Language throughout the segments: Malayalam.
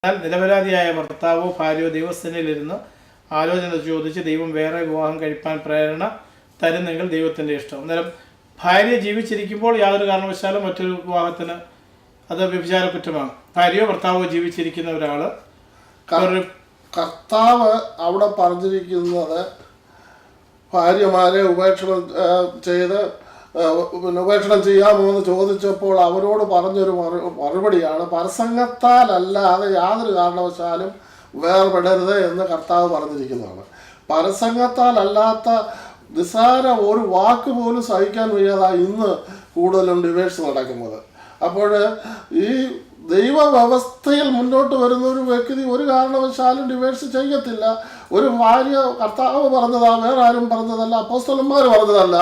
എന്നാൽ നിരപരാധിയായ ഭർത്താവോ ഭാര്യയോ ദൈവസേനയിലിരുന്ന് ആലോചന ചോദിച്ച് ദൈവം വേറെ വിവാഹം കഴിപ്പാൻ പ്രേരണ തരുന്നെങ്കിൽ ദൈവത്തിൻ്റെ ഇഷ്ടം. അന്നേരം ഭാര്യ ജീവിച്ചിരിക്കുമ്പോൾ യാതൊരു കാരണവശാലും മറ്റൊരു വിവാഹത്തിന് അത് വ്യഭിചാര കുറ്റമാണ്. ഭാര്യയോ ഭർത്താവോ ജീവിച്ചിരിക്കുന്ന ഒരാൾ കർത്താവ് അവിടെ പറഞ്ഞിരിക്കുന്നത് ഭാര്യമാരെ ഉപേക്ഷണം ചെയ്യാമോ എന്ന് ചോദിച്ചപ്പോൾ അവരോട് പറഞ്ഞൊരു മറുപടിയാണ്, പരസംഗത്താലല്ലാതെ യാതൊരു കാരണവശാലും വേർപെടരുത് എന്ന് കർത്താവ് പറഞ്ഞിരിക്കുന്നതാണ്. പരസംഗത്താലല്ലാത്ത നിസ്സാര ഒരു വാക്ക് പോലും സഹിക്കാൻ വയ്യാതെ ഇന്ന് കൂടുതലും ഡിവേഴ്സ് നടക്കുന്നത്. അപ്പോൾ ഈ ദൈവവ്യവസ്ഥയിൽ മുന്നോട്ട് വരുന്ന ഒരു വ്യക്തി ഒരു കാരണവശാലും ഡിവേഴ്സ് ചെയ്യത്തില്ല. ഒരു ഭാര്യ കർത്താവ് പറഞ്ഞതാ, വേറെ ആരും പറഞ്ഞതല്ല, അപ്പോസ്തലന്മാർ പറഞ്ഞതല്ല.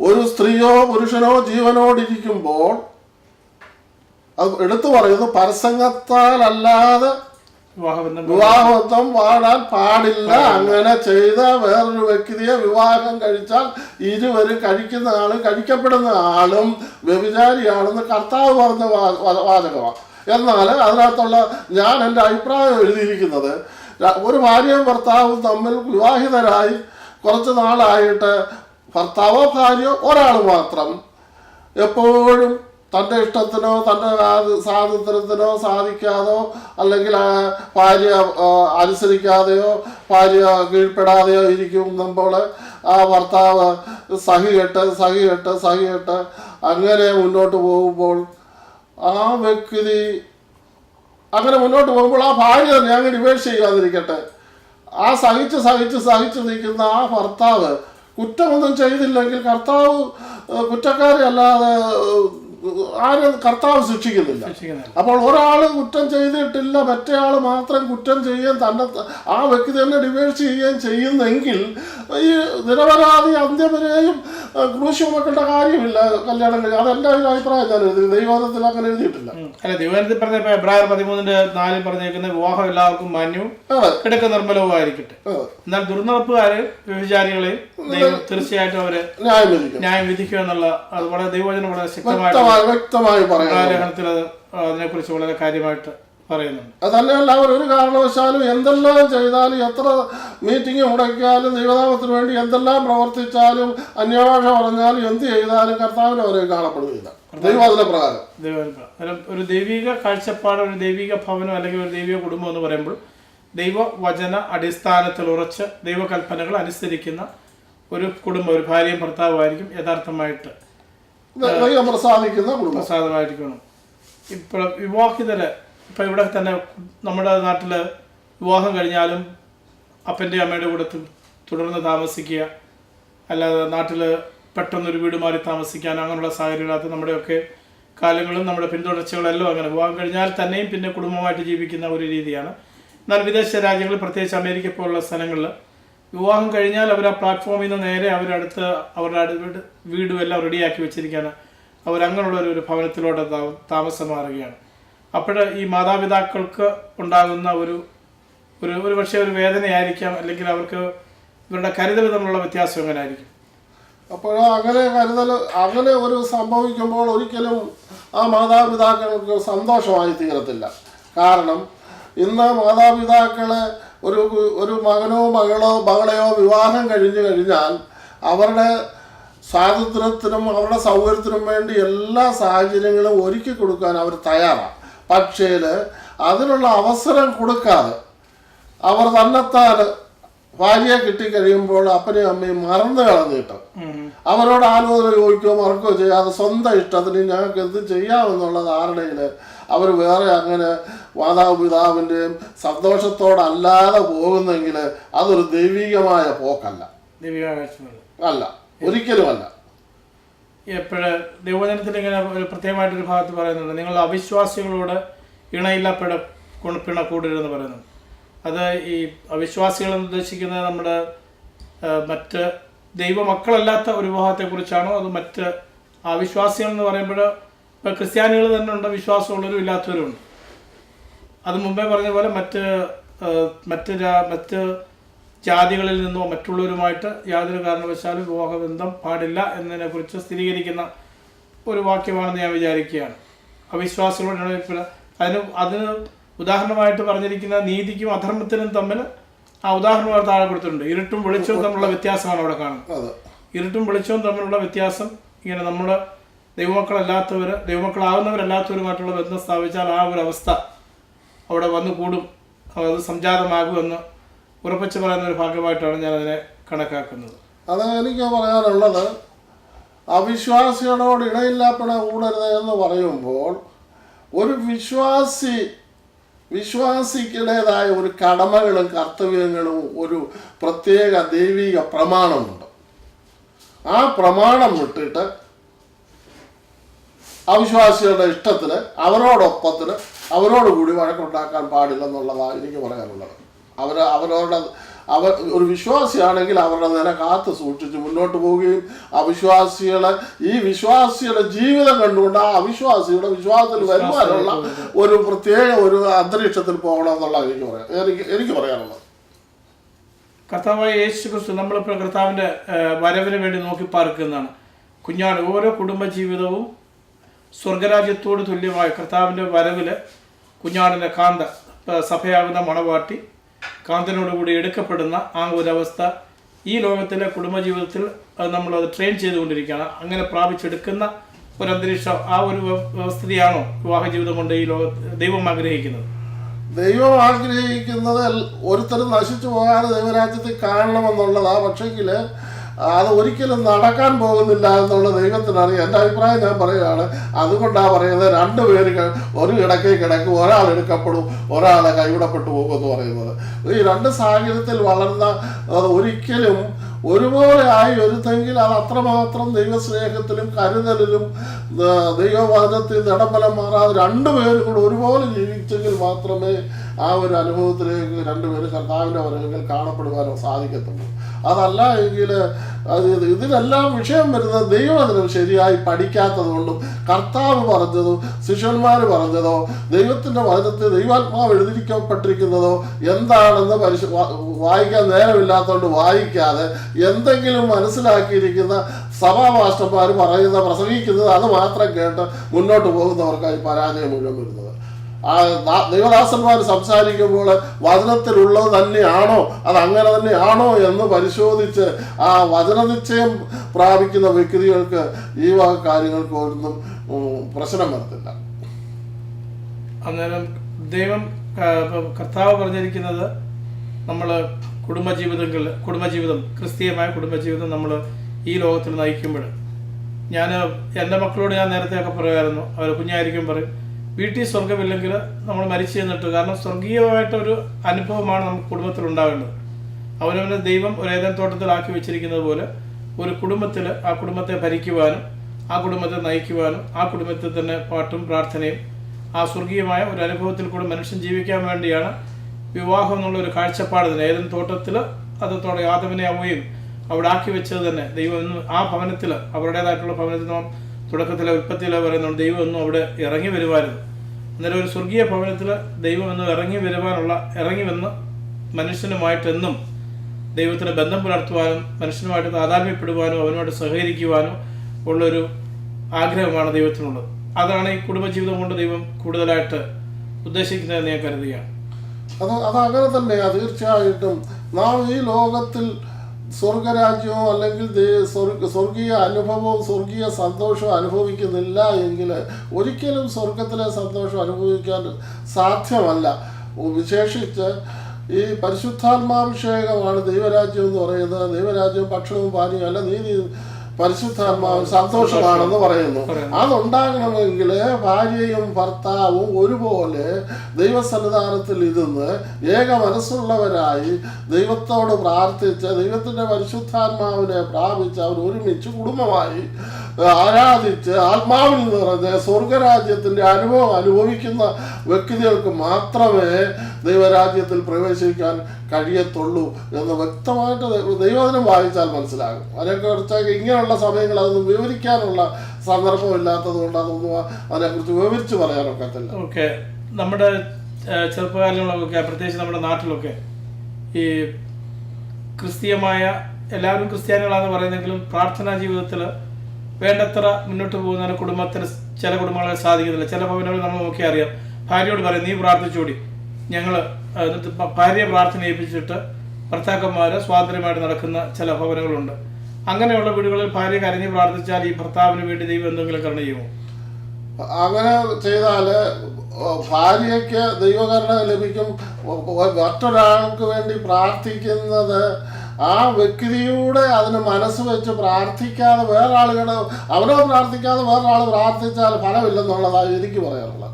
ഒരു സ്ത്രീയോ പുരുഷനോ ജീവനോടിരിക്കുമ്പോൾ അത് എടുത്തു പറയുന്നു, പരസംഗത്താലല്ലാതെ വിവാഹബന്ധം പാടാൻ പാടില്ല. അങ്ങനെ ചെയ്ത വേറൊരു വ്യക്തിയെ വിവാഹം കഴിച്ചാൽ ഇരുവരും കഴിക്കുന്ന ആളും കഴിക്കപ്പെടുന്ന ആളും വ്യഭിചാരിയാണെന്ന് കർത്താവ് പറഞ്ഞ വാചകമാണ്. എന്നാൽ അതിനകത്തുള്ള ഞാൻ എൻ്റെ അഭിപ്രായം എഴുതിയിരിക്കുന്നത്, ഒരു ഭാര്യയും ഭർത്താവും തമ്മിൽ വിവാഹിതരായി കുറച്ച് നാളായിട്ട് ഭർത്താവോ ഭാര്യയോ ഒരാൾ മാത്രം എപ്പോഴും തൻ്റെ ഇഷ്ടത്തിനോ തൻ്റെ സ്വാതന്ത്ര്യത്തിനോ സാധിക്കാതോ അല്ലെങ്കിൽ ഭാര്യ അനുസരിക്കാതെയോ ഭാര്യ കീഴ്പ്പെടാതെയോ ഇരിക്കുമ്പോൾ ആ ഭർത്താവ് സഹികെട്ട് അങ്ങനെ മുന്നോട്ട് പോകുമ്പോൾ ആ വ്യക്തി അങ്ങനെ മുന്നോട്ട് പോകുമ്പോൾ ആ ഭാര്യ തന്നെ അങ്ങ് ഡിവേഴ്സ് ചെയ്യാതിരിക്കട്ടെ, ആ സഹിച്ച് നിൽക്കുന്ന ആ ഭർത്താവ് കുറ്റമൊന്നും ചെയ്തില്ലെങ്കിൽ കർത്താവ് കുറ്റക്കാരെ അല്ലാതെ ആരും കർത്താവ് ശിക്ഷിക്കുന്നില്ല. അപ്പോൾ ഒരാൾ കുറ്റം ചെയ്തിട്ടില്ല, മറ്റേ ആൾ മാത്രം കുറ്റം ചെയ്യുകയും തന്നെ ആ വ്യക്തി തന്നെ ഡിവേഴ്സ് ചെയ്യുകയും ചെയ്യുന്നെങ്കിൽ ഈ നിരപരാധി അന്ത്യവരെയും ക്രൂശ് ചുമക്കേണ്ട കാര്യമില്ല കല്യാണം കഴിഞ്ഞ്. അതെന്റെ അഭിപ്രായം ഞാൻ എഴുതി. ദൈവത്തിൽ അങ്ങനെ എഴുതിയിട്ടില്ല. അല്ല, ദൈവത്തിൽ പറഞ്ഞ എബ്രായർ 13:4 പറഞ്ഞേക്കുന്ന വിവാഹം എല്ലാവർക്കും മാന്യവും കിടക്ക നിർമ്മലവുമായിരിക്കട്ടെ. എന്നാൽ ദുർനടപ്പുകാര് വ്യഭിചാരികളെയും തീർച്ചയായിട്ടും അവര് ന്യായം വിധിക്കുക എന്നുള്ള അത് വളരെ ദൈവവചനം വളരെ ശക്തമായിട്ട് വ്യക്തമായി ലേഖനത്തിൽ അതിനെ കുറിച്ച് വളരെ കാര്യമായിട്ട് പറയുന്നുണ്ട്. അതല്ല, അവർ ഒരു കാരണവശാലും എന്തെല്ലാം ചെയ്താലും എത്ര മീറ്റിംഗ് മുടക്കിയാലും ദൈവനാമത്തിന് വേണ്ടി എന്തെല്ലാം പ്രവർത്തിച്ചാലും അന്യഭാഷ പറഞ്ഞാലും എന്ത് ചെയ്താലും കർത്താവിനെ അവരെ കാണപ്പെടുകയില്ല. ദൈവവചന പ്രകാരം ഒരു ദൈവിക കാഴ്ചപ്പാട്, ഒരു ദൈവിക ഭവനം അല്ലെങ്കിൽ ഒരു ദൈവിക കുടുംബം എന്ന് പറയുമ്പോൾ ദൈവവചന അടിസ്ഥാനത്തിൽ ഉറച്ച് ദൈവകൽപ്പനകൾ അനുസരിക്കുന്ന ഒരു കുടുംബം, ഒരു ഭാര്യയും ഭർത്താവുമായിരിക്കും യഥാർത്ഥമായിട്ട് പ്രസാദമായിരിക്കണം. ഇപ്പോൾ വിവാഹിതര് ഇപ്പം ഇവിടെ തന്നെ നമ്മുടെ നാട്ടിൽ വിവാഹം കഴിഞ്ഞാലും അപ്പൻ്റെ അമ്മയുടെ കൂടെ തുടർന്ന് താമസിക്കുക, അല്ലാതെ നാട്ടിൽ പെട്ടെന്നൊരു വീട് മാറി താമസിക്കാൻ അങ്ങനെയുള്ള സാഹചര്യങ്ങളകത്ത് നമ്മുടെയൊക്കെ കാലങ്ങളും നമ്മുടെ പിന്തുടർച്ചകളെല്ലാം അങ്ങനെ വിവാഹം കഴിഞ്ഞാൽ തന്നെയും പിന്നെ കുടുംബമായിട്ട് ജീവിക്കുന്ന ഒരു രീതിയാണ്. എന്നാൽ വിദേശ രാജ്യങ്ങളിൽ, പ്രത്യേകിച്ച് അമേരിക്ക പോലുള്ള സ്ഥലങ്ങളിൽ വിവാഹം കഴിഞ്ഞാൽ അവർ ആ പ്ലാറ്റ്ഫോമിൽ നിന്ന് നേരെ അവരുടെ വീടും എല്ലാം റെഡിയാക്കി വെച്ചിരിക്കുകയാണ്. അവരങ്ങനെയുള്ള ഒരു ഭവനത്തിലൂടെ താമസം മാറുകയാണ്. അപ്പോൾ ഈ മാതാപിതാക്കൾക്ക് ഉണ്ടാകുന്ന ഒരു പക്ഷേ ഒരു വേദനയായിരിക്കാം, അല്ലെങ്കിൽ അവർക്ക് ഇവരുടെ കരുതൽ തമ്മിലുള്ള വ്യത്യാസം എങ്ങനെ ആയിരിക്കും. അപ്പോൾ അങ്ങനെ ഒരു സംഭവിക്കുമ്പോൾ ഒരിക്കലും ആ മാതാപിതാക്കൾക്ക് സന്തോഷമായി തീരത്തില്ല. കാരണം ഇന്ന് മാതാപിതാക്കളെ ഒരു മകനോ മകളെയോ വിവാഹം കഴിഞ്ഞാൽ അവരുടെ സ്വാതന്ത്ര്യത്തിനും അവരുടെ സൗകര്യത്തിനും വേണ്ടി എല്ലാ സാഹചര്യങ്ങളും ഒരുക്കി കൊടുക്കാൻ അവർ തയ്യാറാണ്. പക്ഷേ അതിനുള്ള അവസരം കൊടുക്കാതെ അവർ തന്നെത്താൻ ഭാര്യയെ കിട്ടിക്കഴിയുമ്പോൾ അപ്പനെയും അമ്മയും മറന്നു കളഞ്ഞിട്ട് അവരോട് ആലോചന ചോദിക്കുകയോ മറക്കുകയോ ചെയ്യാതെ സ്വന്തം ഇഷ്ടത്തിന് ഞങ്ങൾക്ക് എന്ത് ചെയ്യാമെന്നുള്ള ധാരണയിൽ അവർ വേറെ അങ്ങനെ മാതാപിതാവിൻ്റെയും സന്തോഷത്തോടല്ലാതെ പോകുന്നെങ്കിൽ അതൊരു ദൈവികമായ പോക്കല്ല, അല്ല, ഒരിക്കലും അല്ല. എപ്പോഴും ദൈവവചനത്തിൽ ഇങ്ങനെ ഒരു പ്രത്യേകമായിട്ടൊരു ഭാഗത്ത് പറയുന്നുണ്ട്, നിങ്ങൾ അവിശ്വാസികളോട് ഇണയില്ല പിണ കൂടരുതെന്ന് പറയുന്നുണ്ട്. അത് ഈ അവിശ്വാസികളെന്ന് ഉദ്ദേശിക്കുന്നത് നമ്മുടെ മറ്റ് ദൈവമക്കളല്ലാത്ത ഒരു വിവാഹത്തെക്കുറിച്ചാണോ, അത് മറ്റ് അവിശ്വാസികൾ എന്ന് പറയുമ്പോൾ ഇപ്പോൾ ക്രിസ്ത്യാനികൾ തന്നെ ഉണ്ട്, വിശ്വാസമുള്ളവരും ഇല്ലാത്തവരും ഉണ്ട്. അത് മുമ്പേ പറഞ്ഞ പോലെ മറ്റ് ജാതികളിൽ നിന്നോ മറ്റുള്ളവരുമായിട്ട് യാതൊരു കാരണവശാലും വിവാഹബന്ധം പാടില്ല എന്നതിനെക്കുറിച്ച് സ്ഥിരീകരിക്കുന്ന ഒരു വാക്യമാണെന്ന് ഞാൻ വിചാരിക്കുകയാണ്. അവിശ്വാസികളോട് അതിന് ഉദാഹരണമായിട്ട് പറഞ്ഞിരിക്കുന്ന നീതിക്കും അധർമ്മത്തിനും തമ്മിൽ ആ ഉദാഹരണം താഴെ കൊടുത്തിട്ടുണ്ട്. ഇരുട്ടും വെളിച്ചവും തമ്മിലുള്ള വ്യത്യാസമാണ് അവിടെ കാണുന്നത്. ഇരുട്ടും വെളിച്ചവും തമ്മിലുള്ള വ്യത്യാസം ഇങ്ങനെ നമ്മൾ ദൈവമക്കളല്ലാത്തവർ, ദൈവമക്കളാകുന്നവരല്ലാത്തവരുമായിട്ടുള്ള ബന്ധം സ്ഥാപിച്ചാൽ ആ ഒരു അവസ്ഥ അവിടെ വന്നു കൂടും, അത് സംജാതമാകുമെന്ന് ഉറപ്പിച്ച് പറയുന്ന ഒരു ഭാഗമായിട്ടാണ് ഞാനതിനെ കണക്കാക്കുന്നത്. അത് എനിക്ക് പറയാനുള്ളത്, അവിശ്വാസികളോട് ഇടയില്ലാപ്പണ കൂടരുത് എന്ന് പറയുമ്പോൾ ഒരു വിശ്വാസിക്കുടേതായ ഒരു കടമകളും കർത്തവ്യങ്ങളും ഒരു പ്രത്യേക ദൈവിക പ്രമാണമുണ്ട്. ആ പ്രമാണം വിട്ടിട്ട് അവിശ്വാസികളുടെ ഇഷ്ടത്തിന് അവരോടൊപ്പത്തിന് അവരോടുകൂടി വഴക്കുണ്ടാക്കാൻ പാടില്ലെന്നുള്ളതാണ് എനിക്ക് പറയാനുള്ളത്. അവർ ഒരു വിശ്വാസിയാണെങ്കിൽ അവരുടെ നില കാത്തു സൂക്ഷിച്ച് മുന്നോട്ട് പോവുകയും ഈ വിശ്വാസിയുടെ ജീവിതം കണ്ടുകൊണ്ട് ആ അവിശ്വാസിയുടെ വിശ്വാസത്തിൽ വരുവാനുള്ള ഒരു പ്രത്യേക ഒരു അന്തരീക്ഷത്തിൽ പോകണമെന്നുള്ള എനിക്ക് പറയാനുള്ളത്. കർത്താവായ യേശു ക്രിസ്തു നമ്മളിപ്പോൾ കർത്താവിൻ്റെ വരവിന് വേണ്ടി നോക്കി പാർക്കുന്നതാണ്. കുഞ്ഞാട് ഓരോ കുടുംബജീവിതവും സ്വർഗരാജ്യത്തോട് തുല്യമായ കർത്താവിൻ്റെ വരവിൽ കുഞ്ഞാടിൻ്റെ കാന്ത, സഭയാകുന്ന മണവാട്ടി കാന്തനോടുകൂടി എടുക്കപ്പെടുന്ന ആ ഒരവസ്ഥ ഈ ലോകത്തിലെ കുടുംബജീവിതത്തിൽ നമ്മളത് ട്രെയിൻ ചെയ്തുകൊണ്ടിരിക്കുകയാണ്. അങ്ങനെ പ്രാപിച്ചെടുക്കുന്ന ഒരു അന്തരീക്ഷം, ആ ഒരു വ്യവസ്ഥിതിയാണോ വിവാഹ ജീവിതം കൊണ്ട് ഈ ദൈവം ആഗ്രഹിക്കുന്നത്? ദൈവം ആഗ്രഹിക്കുന്നത് ഒരുത്തരും നശിച്ചു പോകാതെ ദൈവരാജ്യത്തിൽ കാണണമെന്നുള്ളതാ. പക്ഷെങ്കിൽ അത് ഒരിക്കലും നടക്കാൻ പോകുന്നില്ല എന്നുള്ള ദൈവത്തിനറിയാം. എൻ്റെ അഭിപ്രായം ഞാൻ പറയുകയാണ്. അതുകൊണ്ടാണ് പറയുന്നത്, രണ്ടുപേര് ഒരു കിടക്കയിൽ കിടക്കും, ഒരാൾ എടുക്കപ്പെടും, ഒരാളെ കൈവിടപ്പെട്ടു പോകുമെന്ന് പറയുന്നത്. ഈ രണ്ട് സാഹചര്യത്തിൽ വളർന്ന ഒരിക്കലും ഒരുപോലെ ആയി ഒരുത്തെങ്കിൽ അത് അത്രമാത്രം ദൈവസ്നേഹത്തിലും കരുതലിലും ദൈവവാദത്തിൽ നടമ്പലം മാറാതെ രണ്ടുപേരും കൂടെ ഒരുപോലെ ജീവിച്ചെങ്കിൽ മാത്രമേ ആ ഒരു അനുഭവത്തിലേക്ക് രണ്ടുപേരും കർത്താവിൻ്റെ വരവിൽ കാണപ്പെടുവാനോ സാധിക്കത്തുള്ളൂ. അതല്ല എങ്കിൽ ഇതിനെല്ലാം വിഷയം വരുന്നത് ദൈവം അതിന് ശരിയായി പഠിക്കാത്തത് കൊണ്ടും കർത്താവ് പറഞ്ഞതോ ശിഷ്യന്മാർ പറഞ്ഞതോ ദൈവത്തിൻ്റെ വചനത്തിൽ ദൈവാത്മാവ് എഴുതിയിരിക്കപ്പെട്ടിരിക്കുന്നതോ എന്താണെന്ന് വായിക്കാൻ നേരമില്ലാത്തതുകൊണ്ട് വായിക്കാതെ എന്തെങ്കിലും മനസ്സിലാക്കിയിരിക്കുന്ന സഭാമാസ്റ്റർമാർ പ്രസംഗിക്കുന്നത് അത് മാത്രം കേട്ട് മുന്നോട്ട് പോകുന്നവർക്കായി പരാജയം മുഴുവൻ വരുന്നത്. ദൈവദാസന്മാർ സംസാരിക്കുമ്പോൾ വചനത്തിലുള്ളത് തന്നെയാണോ, അത് അങ്ങനെ തന്നെയാണോ എന്ന് പരിശോധിച്ച് ആ വചനനിശ്ചയം പ്രാപിക്കുന്ന വ്യക്തികൾക്ക് ഈ വക കാര്യങ്ങൾക്ക് ഒന്നും പ്രശ്നം വരത്തില്ല. അന്നേരം ദൈവം കർത്താവ് പറഞ്ഞിരിക്കുന്നത് നമ്മൾ കുടുംബജീവിതം ക്രിസ്തീയമായ കുടുംബജീവിതം നമ്മൾ ഈ ലോകത്തിൽ നയിക്കുമ്പോൾ, എൻ്റെ മക്കളോട് ഞാൻ നേരത്തെയൊക്കെ പറയുമായിരുന്നു, അവർ കുഞ്ഞായിരിക്കും പറയും, വീട്ടിൽ സ്വർഗമില്ലെങ്കിൽ നമ്മൾ മരിച്ചു ചെന്നിട്ട്, കാരണം സ്വർഗീയമായിട്ടൊരു അനുഭവമാണ് നമുക്ക് കുടുംബത്തിൽ ഉണ്ടാകേണ്ടത്. അവനവനെ ദൈവം ഒരു ഏദൻ തോട്ടത്തിലാക്കി വെച്ചിരിക്കുന്നത് പോലെ ഒരു കുടുംബത്തിൽ ആ കുടുംബത്തെ ഭരിക്കുവാനും ആ കുടുംബത്തെ നയിക്കുവാനും ആ കുടുംബത്തിൽ തന്നെ പാട്ടും പ്രാർത്ഥനയും ആ സ്വർഗീയമായ ഒരു അനുഭവത്തിൽ കൂടെ മനുഷ്യൻ ജീവിക്കാൻ വേണ്ടിയാണ് വിവാഹം എന്നുള്ളൊരു കാഴ്ചപ്പാട് തന്നെ. ഏദൻ തോട്ടത്തിൽ അതോടെ ആദമിനെ അവയും അവിടെ ആക്കി വെച്ചത് തന്നെ ദൈവം എന്നും ആ ഭവനത്തിൽ, അവരുടേതായിട്ടുള്ള ഭവനത്തിൽ നാം തുടക്കത്തിലെ ഉൽപ്പത്തിയിലെ പറയുന്നുണ്ട് ദൈവം എന്നും അവിടെ ഇറങ്ങി വരുമായിരുന്നു. അന്നേരം ഒരു സ്വർഗീയ ഭവനത്തിൽ ദൈവം എന്നും ഇറങ്ങി വന്ന് മനുഷ്യനുമായിട്ടെന്നും ദൈവത്തിന് ബന്ധം പുലർത്തുവാനും മനുഷ്യനുമായിട്ട് താതാത്മ്യപ്പെടുവാനും അവനുമായിട്ട് സഹകരിക്കുവാനും ഉള്ളൊരു ആഗ്രഹമാണ് ദൈവത്തിനുള്ളത്. അതാണ് ഈ കുടുംബജീവിതം കൊണ്ട് ദൈവം കൂടുതലായിട്ട് ഉദ്ദേശിക്കുന്നതെന്ന് ഞാൻ കരുതുകയാണ്. അതങ്ങനെ തന്നെയാണ്. തീർച്ചയായിട്ടും നാം ഈ ലോകത്തിൽ സ്വർഗരാജ്യവും അല്ലെങ്കിൽ സ്വർഗീയ അനുഭവവും സ്വർഗീയ സന്തോഷവും അനുഭവിക്കുന്നില്ല എങ്കിൽ ഒരിക്കലും സ്വർഗത്തിലെ സന്തോഷം അനുഭവിക്കാൻ സാധ്യമല്ല. വിശേഷിച്ച് ഈ പരിശുദ്ധാത്മാഭിഷേകമാണ് ദൈവരാജ്യം എന്ന് പറയുന്നത്. ദൈവരാജ്യം ഭക്ഷണവും പാനീയവും അല്ല, നീതി പരിശുദ്ധാത്മാവും സന്തോഷമാണെന്ന് പറയുന്നു. അതുണ്ടാകണമെങ്കിൽ ഭാര്യയും ഭർത്താവും ഒരുപോലെ ദൈവസന്നിധാനത്തിൽ ഇരുന്ന് ഏക മനസ്സുള്ളവരായി ദൈവത്തോട് പ്രാർത്ഥിച്ച് ദൈവത്തിൻ്റെ പരിശുദ്ധാത്മാവിനെ പ്രാപിച്ച് അവർ ഒരുമിച്ച് കുടുംബമായി ആരാധിച്ച് ആത്മാവിൽ നിറഞ്ഞ് സ്വർഗരാജ്യത്തിൻ്റെ അനുഭവം അനുഭവിക്കുന്ന വ്യക്തികൾക്ക് മാത്രമേ ദൈവരാജ്യത്തിൽ പ്രവേശിക്കാൻ കഴിയത്തുള്ളൂ എന്ന് വ്യക്തമായിട്ട് ദൈവവചനം വായിച്ചാൽ മനസ്സിലാകും. അതിനെക്കുറിച്ച് ഇങ്ങനെയുള്ള സമയങ്ങൾ അതൊന്നും വിവരിക്കാനുള്ള സന്ദർഭമില്ലാത്തത് കൊണ്ട് അതൊന്നും അതിനെക്കുറിച്ച് വിവരിച്ച് പറയാനൊക്കത്തില്ല. ഓക്കെ, നമ്മുടെ ചെറുപ്പകാലങ്ങളിലൊക്കെ പ്രത്യേകിച്ച് നമ്മുടെ നാട്ടിലൊക്കെ ഈ ക്രിസ്തീയമായ എല്ലാവരും ക്രിസ്ത്യാനികളാണെന്ന് പറയുന്നെങ്കിലും പ്രാർത്ഥനാ ജീവിതത്തിൽ വേണ്ടത്ര മുന്നോട്ട് പോകുന്ന കുടുംബത്തിൽ ചില കുടുംബങ്ങളെ സാധിക്കുന്നില്ല. ചില ഭവനങ്ങളിൽ നമ്മൾ നോക്കി അറിയാം, ഭാര്യയോട് പറയും നീ പ്രാർത്ഥിച്ചോടി, ഞങ്ങൾ എന്നിട്ട് ഭാര്യയെ പ്രാർത്ഥന ഏൽപ്പിച്ചിട്ട് ഭർത്താക്കന്മാർ സ്വാതന്ത്ര്യമായിട്ട് നടക്കുന്ന ചില ഭവനങ്ങളുണ്ട്. അങ്ങനെയുള്ള വീടുകളിൽ ഭാര്യ കരഞ്ഞ് പ്രാർത്ഥിച്ചാൽ ഈ ഭർത്താവിന് വേണ്ടി ദൈവം എന്തെങ്കിലും കരുണ ചെയ്യുമോ? അങ്ങനെ ചെയ്താൽ ഭാര്യയ്ക്ക് ദൈവകരുണ ലഭിക്കും. മറ്റൊരാൾക്ക് വേണ്ടി പ്രാർത്ഥിക്കുന്നത് ആ വ്യക്തിയുടെ അതിന് മനസ്സ് വെച്ച് പ്രാർത്ഥിക്കാതെ വേറൊരാളുകളെ അവനോ പ്രാർത്ഥിക്കാതെ വേറൊരാൾ പ്രാർത്ഥിച്ചാൽ ഫലമില്ലെന്നുള്ളതാണ് എനിക്ക് പറയാനുള്ളത്.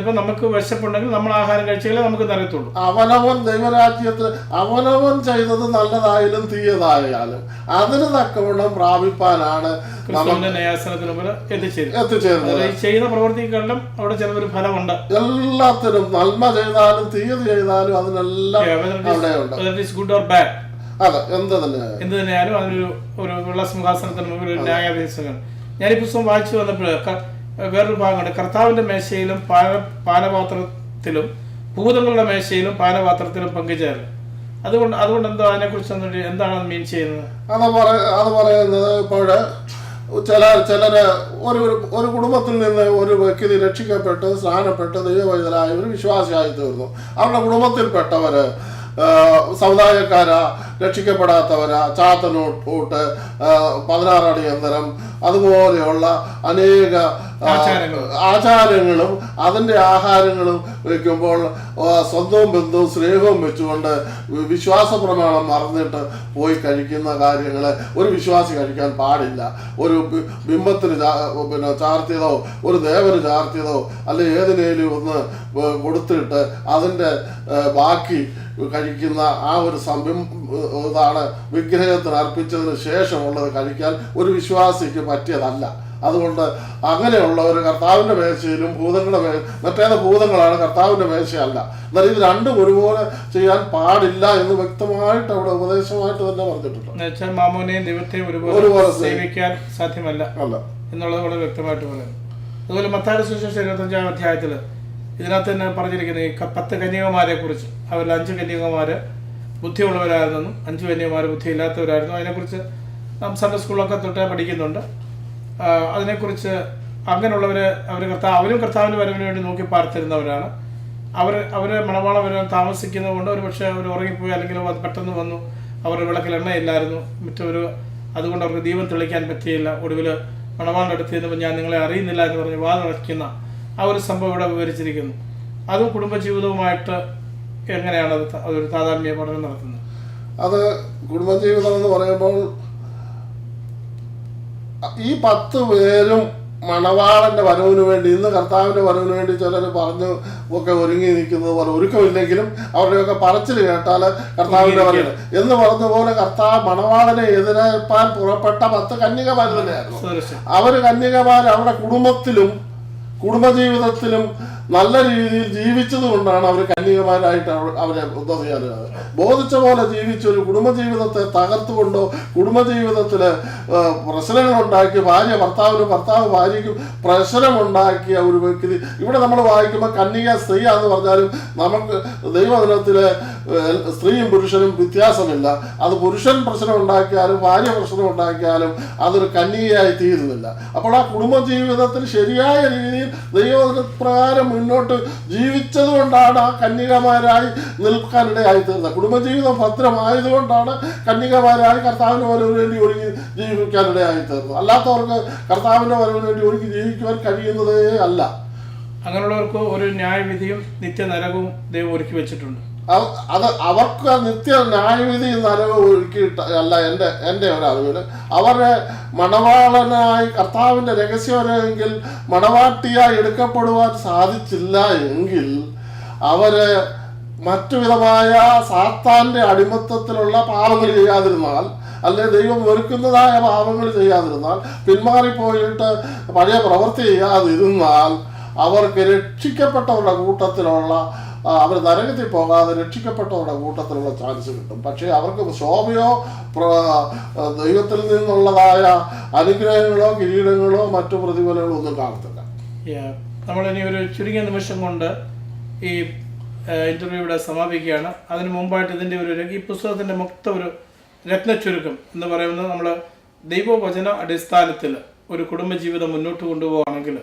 ഇപ്പൊ നമുക്ക് വിശപ്പുണ്ടെങ്കിൽ നമ്മൾ ആഹാരം കഴിച്ചാലേ നമുക്ക് അറിയത്തുള്ളൂ. അവനവൻ ദൈവരാജ്യത്തിൽ അവനവൻ ചെയ്തത് നല്ലതായാലും തീയതായാലും അതിന് തക്കവണ്ണം പ്രാപിപ്പാനാണ് എത്തിച്ചേരുന്നത്. ചെയ്യുന്ന പ്രവർത്തിക്കെല്ലാം അവിടെ ചിലവര് ഫലമുണ്ട്. എല്ലാത്തിനും നന്മ ചെയ്താലും തീയതി ചെയ്താലും അതിനെല്ലാം ഗുഡ് ഓർ ബാഡ്, അതെ എന്ത് തന്നെയായാലും അതിനൊരു ഒരു വെള്ള സിംഹാസനത്തിന് മുമ്പിൽ ഒരു ന്യായാധീശകൻ. ഞാൻ ഈ പുസ്തകം വായിച്ചു വന്നപ്പോൾ വേറൊരു ഭാഗമുണ്ട്. കർത്താവിന്റെ മേശയിലും പാനപാത്രത്തിലും ഭൂതങ്ങളുടെ മേശയിലും പാനപാത്രത്തിലും പങ്കുചേരൽ. അതുകൊണ്ട് എന്തോ അതിനെക്കുറിച്ച് എന്താണ് മീൻ ചെയ്യുന്നത്? അത് പറയുന്നത് ഇപ്പോഴ് ചിലര് ഒരു കുടുംബത്തിൽ നിന്ന് ഒരു വ്യക്തി രക്ഷിക്കപ്പെട്ട് സ്നാനപ്പെട്ട് ദൈവവൈതലായ ഒരു വിശ്വാസിയായി തീർന്നു. അവരുടെ കുടുംബത്തിൽപ്പെട്ടവര് സമുദായക്കാരാ, രക്ഷിക്കപ്പെടാത്തവരാ, ചാത്തനോട്ട് 16 അടി അന്തരം, അതുപോലെയുള്ള അനേക ആചാരങ്ങളും അതിൻ്റെ ആഹാരങ്ങളും വയ്ക്കുമ്പോൾ സ്വന്തവും ബന്ധവും സ്നേഹവും വെച്ചുകൊണ്ട് വിശ്വാസ പ്രമാണം മറന്നിട്ട് പോയി കഴിക്കുന്ന കാര്യങ്ങൾ ഒരു വിശ്വാസി കഴിക്കാൻ പാടില്ല. ഒരു ബിംബത്തിന് ചാർത്തിയതോ ഒരു ദേവന് ചാർത്തിയതോ അല്ലെ ഏതിനേലും ഒന്ന് കൊടുത്തിട്ട് അതിൻ്റെ ബാക്കി കഴിക്കുന്ന ആ ഒരു ഇതാണ് വിഗ്രഹത്തിന് അർപ്പിച്ചതിന് ശേഷമുള്ളത് കഴിക്കാൻ ഒരു വിശ്വാസിക്ക് പറ്റിയതല്ല. അതുകൊണ്ട് അങ്ങനെയുള്ളവർ കർത്താവിൻ്റെ മേശയിലും ഭൂതങ്ങളുടെ മറ്റേത് ഭൂതങ്ങളാണ്, കർത്താവിൻ്റെ മേശയല്ല. എന്നാൽ ഇത് രണ്ടും ഒരുപോലെ ചെയ്യാൻ പാടില്ല എന്ന് വ്യക്തമായിട്ട് അവിടെ ഉപദേശമായിട്ട് തന്നെ പറഞ്ഞിട്ടുണ്ട്. മാമോനെയും ദൈവത്തെയും ഒരുപോലെ സേവിക്കാൻ സാധ്യമല്ല എന്നുള്ളത് വളരെ വ്യക്തമായിട്ട് പറയുന്നു. അതുപോലെ മത്തായിയുടെ സുവിശേഷം 25-ാം അധ്യായത്തിൽ ഇതിനകത്ത് തന്നെ പറഞ്ഞിരിക്കുന്നത് ഈ 10 കന്യകമാരെ കുറിച്ച്. അവരിൽ 5 കന്യകമാര് ബുദ്ധിയുള്ളവരായിരുന്നെന്നും 5 കന്യകമാര് ബുദ്ധിയില്ലാത്തവരായിരുന്നു. അതിനെക്കുറിച്ച് നാം സൺഡേ സ്കൂളിലൊക്കെ തൊട്ടേ പഠിക്കുന്നുണ്ട്. അതിനെക്കുറിച്ച് അങ്ങനെയുള്ളവർ അവരും കർത്താവിൻ്റെ വരവിന് വേണ്ടി നോക്കി പാർത്തിരുന്നവരാണ്. അവർ മണവാളം വരാൻ താമസിക്കുന്നത് കൊണ്ട് ഒരു പക്ഷേ അവർ ഉറങ്ങിപ്പോയി, അല്ലെങ്കിൽ പെട്ടെന്ന് വന്നു, അവരുടെ വിളക്കിൽ എണ്ണയില്ലായിരുന്നു, അതുകൊണ്ട് അവർക്ക് ദീപം തെളിക്കാൻ പറ്റിയില്ല. ഒടുവിൽ മണവാളിൻ്റെ അടുത്ത് ചെന്നപ്പോൾ ഞാൻ നിങ്ങളെ അറിയുന്നില്ല എന്ന് പറഞ്ഞ് വാതിലടയ്ക്കുന്ന ആ ഒരു സംഭവം ഇവിടെ വിവരിച്ചിരിക്കുന്നു. അതും കുടുംബജീവിതവുമായിട്ട് എങ്ങനെയാണ് അതൊരു താതാത്മ്യ പഠനം നടത്തുന്നത്? അത് കുടുംബജീവിതം എന്ന് പറയുമ്പോൾ ഈ 10 പേരും മണവാളന്റെ വരവിന് വേണ്ടി, ഇന്ന് കർത്താവിന്റെ വരവിന് വേണ്ടി ചിലർ പറഞ്ഞു ഒക്കെ ഒരുങ്ങി നിൽക്കുന്നത് പോലെ, ഒരുക്കമില്ലെങ്കിലും അവരുടെയൊക്കെ പറച്ചിൽ കേട്ടാൽ കർത്താവിന്റെ വരവ് എന്ന് പറഞ്ഞ പോലെ കർത്താവ് മണവാളനെ എതിരേൽപ്പാൻ പുറപ്പെട്ട 10 കന്യകമാർ തന്നെയായിരുന്നു. അവര് കന്യകമാർ അവരുടെ കുടുംബജീവിതത്തിലും നല്ല രീതിയിൽ ജീവിച്ചത് കൊണ്ടാണ് അവർ കന്യകമാരായിട്ട് അവരെ ഉദ്ധരിക്കുന്നത്. ബോധിച്ച പോലെ ജീവിച്ചൊരു കുടുംബജീവിതത്തെ തകർത്തുകൊണ്ടോ കുടുംബജീവിതത്തിൽ പ്രശ്നങ്ങളുണ്ടാക്കി ഭർത്താവ് ഭാര്യയ്ക്കും പ്രശ്നമുണ്ടാക്കിയ ഒരു വ്യക്തി ഇവിടെ നമ്മൾ വായിക്കുമ്പോൾ കന്യക സ്ത്രീയാന്ന് പറഞ്ഞാലും നമുക്ക് ദൈവദിനത്തിലെ സ്ത്രീയും പുരുഷനും വ്യത്യാസമില്ല. അത് പുരുഷൻ പ്രശ്നം ഉണ്ടാക്കിയാലും ഭാര്യ പ്രശ്നം ഉണ്ടാക്കിയാലും അതൊരു കന്യകയായി തീരുന്നില്ല. അപ്പോൾ ആ കുടുംബജീവിതത്തിൽ ശരിയായ രീതിയിൽ ദൈവപ്രകാരം മുന്നോട്ട് ജീവിച്ചത് കൊണ്ടാണ് ആ കന്യകമാരായി നിൽക്കാനിടയായി തീർന്നത്. കുടുംബജീവിതം ഭദ്രമായതുകൊണ്ടാണ് കന്യകമാരായി കർത്താവിൻ്റെ വരവിന് വേണ്ടി ഒരുങ്ങി ജീവിക്കാനിടയായി തീർന്നത്. അല്ലാത്തവർക്ക് കർത്താവിൻ്റെ വരവിന് വേണ്ടി ഒരുങ്ങി ജീവിക്കുവാൻ കഴിയുന്നതേ അല്ല. അങ്ങനെയുള്ളവർക്ക് ഒരു ന്യായവിധിയും നിത്യനരകവും ദൈവം ഒരുക്കി വെച്ചിട്ടുണ്ട്. അത് അവർക്ക് നിത്യ ന്യായവിധി നരകം ഒരുക്കിയിട്ട് അല്ല എൻ്റെ ഒരറിവിൽ അവരെ മണവാളനായി കർത്താവിൻ്റെ രഹസ്യവരെങ്കിൽ മണവാട്ടിയായി എടുക്കപ്പെടുവാൻ സാധിച്ചില്ല എങ്കിൽ അവര് മറ്റു വിധമായ സാത്താൻ്റെ അടിമത്തത്തിലുള്ള പാപങ്ങൾ ചെയ്യാതിരുന്നാൽ, അല്ലെ ദൈവം ഒരുക്കുന്നതായ പാപങ്ങൾ ചെയ്യാതിരുന്നാൽ, പിന്മാറിപ്പോയിട്ട് പഴയ പ്രവൃത്തി ചെയ്യാതിരുന്നാൽ അവർക്ക് രക്ഷിക്കപ്പെട്ടവരുടെ കൂട്ടത്തിലുള്ള അവർ നരകത്തിൽ പോകാതെ രക്ഷിക്കപ്പെട്ടവരുടെ കൂട്ടത്തിലുള്ള ചാൻസ് കിട്ടും. പക്ഷേ അവർക്ക് ശോഭയോ ദൈവത്തിൽ നിന്നുള്ളതായ അനുഗ്രഹങ്ങളോ കിരീടങ്ങളോ മറ്റു പ്രതിഫലങ്ങളോ ഒന്നും കാണത്തില്ല. നമ്മളിനി ഒരു ചുരുങ്ങിയ നിമിഷം കൊണ്ട് ഈ ഇന്റർവ്യൂ ഇവിടെ സമാപിക്കുകയാണ്. അതിന് മുമ്പായിട്ട് ഇതിൻ്റെ ഈ പുസ്തകത്തിൻ്റെ മൊത്തം ഒരു രത്നച്ചുരുക്കം എന്ന് പറയുന്നത്, നമ്മൾ ദൈവവചന അടിസ്ഥാനത്തിൽ ഒരു കുടുംബജീവിതം മുന്നോട്ട് കൊണ്ടുപോവുകയാണെങ്കിൽ